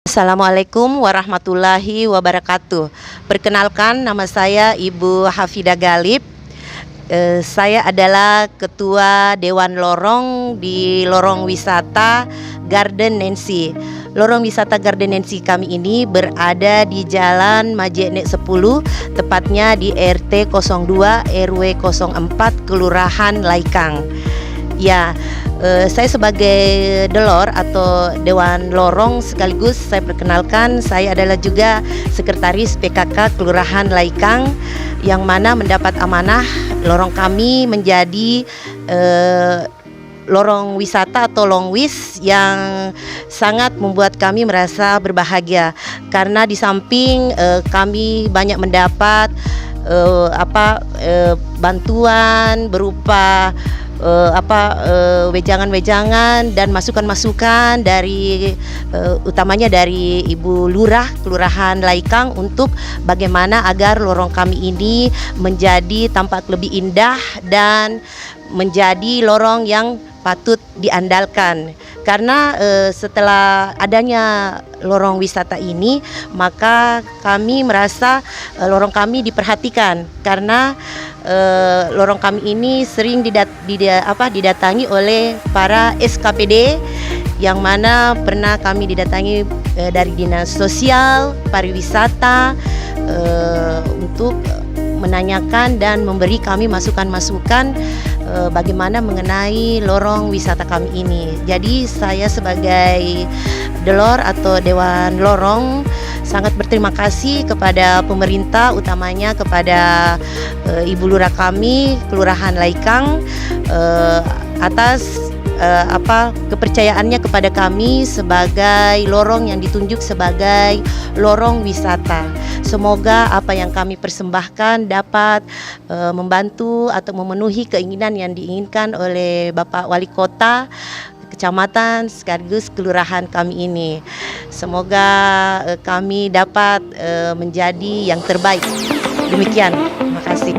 Assalamualaikum warahmatullahi wabarakatuh. Perkenalkan, nama saya Ibu Hafidah Galib. Saya adalah Ketua Dewan Lorong di Lorong Wisata Garden Nancy. Lorong Wisata Garden Nancy kami ini berada di Jalan Majene 10, tepatnya di RT 02 RW 04 Kelurahan Laikang. Ya, saya sebagai Delor atau Dewan Lorong sekaligus saya perkenalkan, saya adalah juga Sekretaris PKK Kelurahan Laikang, yang mana mendapat amanah lorong kami menjadi lorong wisata atau longwis yang sangat membuat kami merasa berbahagia, karena di samping kami banyak mendapat bantuan berupa wejangan-wejangan dan masukan-masukan dari utamanya dari Ibu Lurah Kelurahan Laikang untuk bagaimana agar lorong kami ini menjadi tampak lebih indah dan menjadi lorong yang patut diandalkan. Karena setelah adanya lorong wisata ini, maka kami merasa lorong kami diperhatikan, karena lorong kami ini sering didatangi oleh para SKPD, yang mana pernah kami didatangi dari Dinas Sosial Pariwisata untuk menanyakan dan memberi kami masukan-masukan bagaimana mengenai lorong wisata kami ini. Jadi saya sebagai Delor atau Dewan Lorong sangat berterima kasih kepada pemerintah, utamanya kepada Ibu Lurah kami Kelurahan Laikang atas kepercayaannya kepada kami sebagai lorong yang ditunjuk sebagai lorong wisata. Semoga apa yang kami persembahkan dapat membantu atau memenuhi keinginan yang diinginkan oleh Bapak Wali Kota Kecamatan sekaligus kelurahan kami ini. Semoga kami dapat menjadi yang terbaik. Demikian, terima kasih.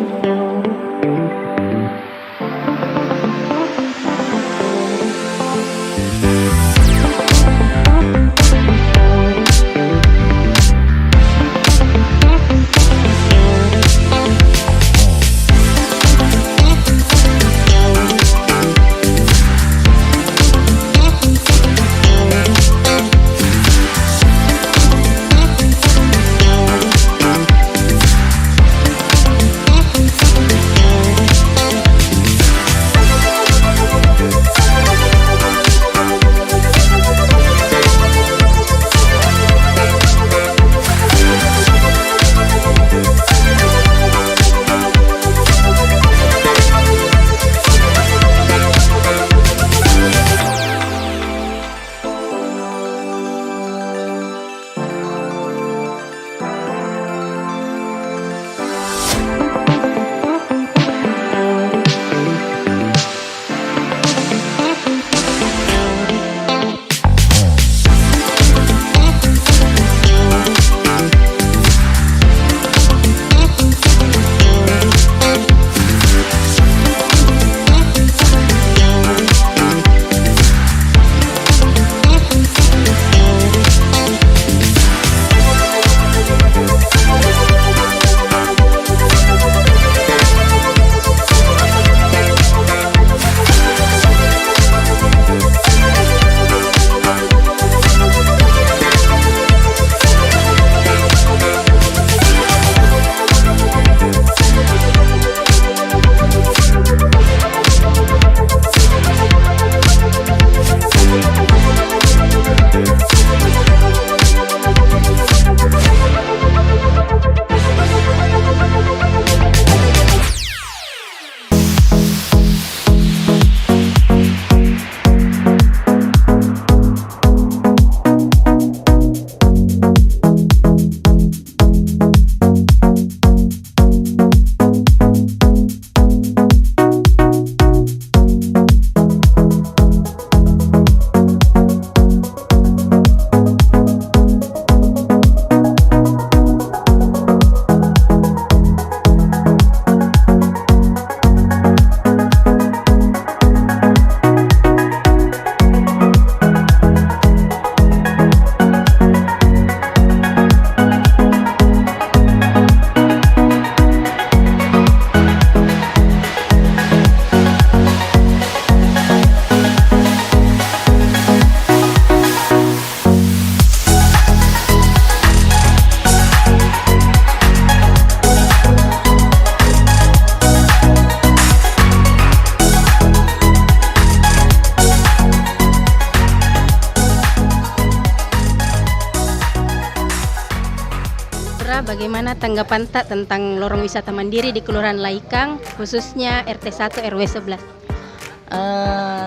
bagaimana tanggapan Tak tentang lorong wisata mandiri di Kelurahan Laikang, khususnya RT 1 RW 11?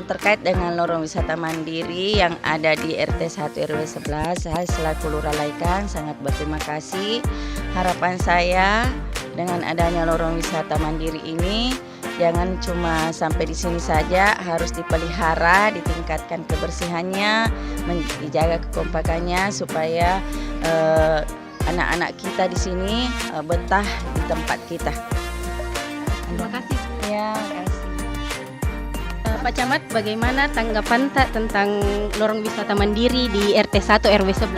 Terkait dengan lorong wisata mandiri yang ada di RT 1 RW 11, saya selaku Lurah Laikang sangat berterima kasih. Harapan saya dengan adanya lorong wisata mandiri ini jangan cuma sampai di sini saja, harus dipelihara, ditingkatkan kebersihannya, dijaga kekompakannya supaya anak-anak kita di sini betah di tempat kita. Terima kasih. Ya, kasih. Pak Camat, bagaimana tanggapan Tak tentang lorong wisata mandiri di RT 1 RW 11?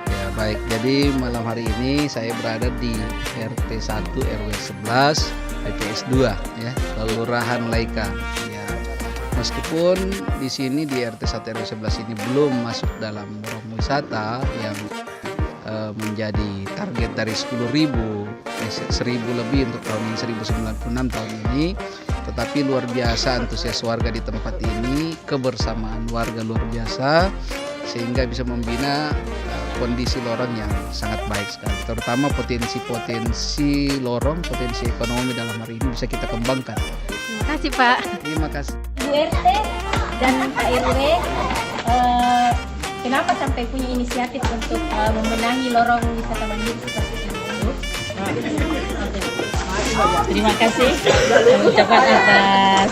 Ya baik, jadi malam hari ini saya berada di RT 1 RW 11 PPS 2 ya, Kelurahan Laikang. Ya, meskipun di sini di RT 1 RW 11 ini belum masuk dalam lorong wisata yang menjadi target dari 10.000 lebih untuk tahun ini, 1096 tahun ini, tetapi luar biasa antusias warga di tempat ini, kebersamaan warga luar biasa sehingga bisa membina kondisi lorong yang sangat baik sekali, terutama potensi lorong, potensi ekonomi dalam hari ini bisa kita kembangkan. Terima kasih Pak. Terima kasih. Bu RT dan Pak RW, kenapa sampai punya inisiatif untuk membenahi lorong wisata mandiri seperti ini? Terima kasih ucapan atas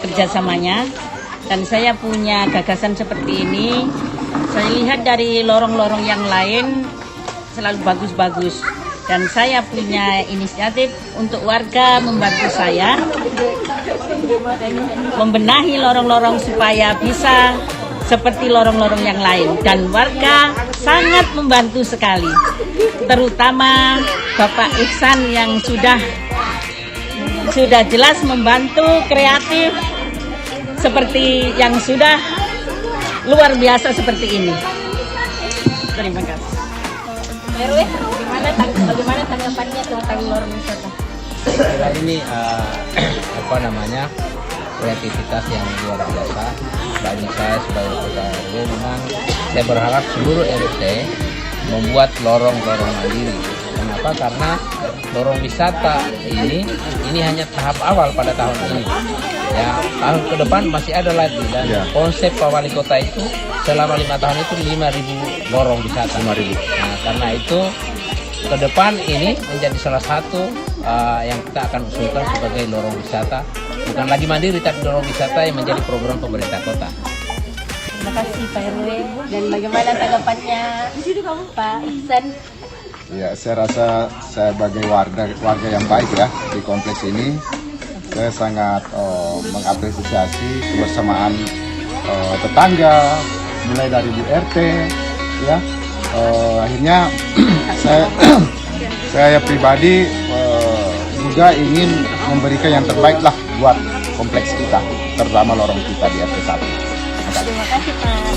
kerjasamanya, dan saya punya gagasan seperti ini. Saya lihat dari lorong-lorong yang lain selalu bagus-bagus, dan saya punya inisiatif untuk warga membantu saya membenahi lorong-lorong supaya bisa seperti lorong-lorong yang lain, dan warga sangat membantu sekali, terutama Bapak Ihsan yang sudah jelas membantu, kreatif seperti yang sudah luar biasa seperti ini. Terima kasih. RW, bagaimana tanggapannya tentang lorong wisata? Ini kreativitas yang luar biasa bagi saya sebagai ketua RW. Memang saya berharap seluruh RT membuat lorong-lorong mandiri. Kenapa? Karena lorong wisata ini hanya tahap awal pada tahun ini. Ya, tahun ke depan masih ada lagi, dan konsep Pak Wali Kota itu selama 5 tahun itu 5.000 lorong wisata. 5.000. Nah, karena itu ke depan ini menjadi salah satu yang kita akan usulkan sebagai lorong wisata, bukan lagi mandiri tapi lorong wisata yang menjadi program pemerintah kota. Terima kasih Pak RW, dan bagaimana tanggapannya Pak Ihsan? Ya, saya rasa saya sebagai warga yang baik ya di kompleks ini, saya sangat mengapresiasi kebersamaan tetangga, mulai dari Bu RT ya. Akhirnya saya pribadi juga ingin memberikan yang terbaik lah buat kompleks kita, terutama lorong kita di RT 1. Terima kasih Pak.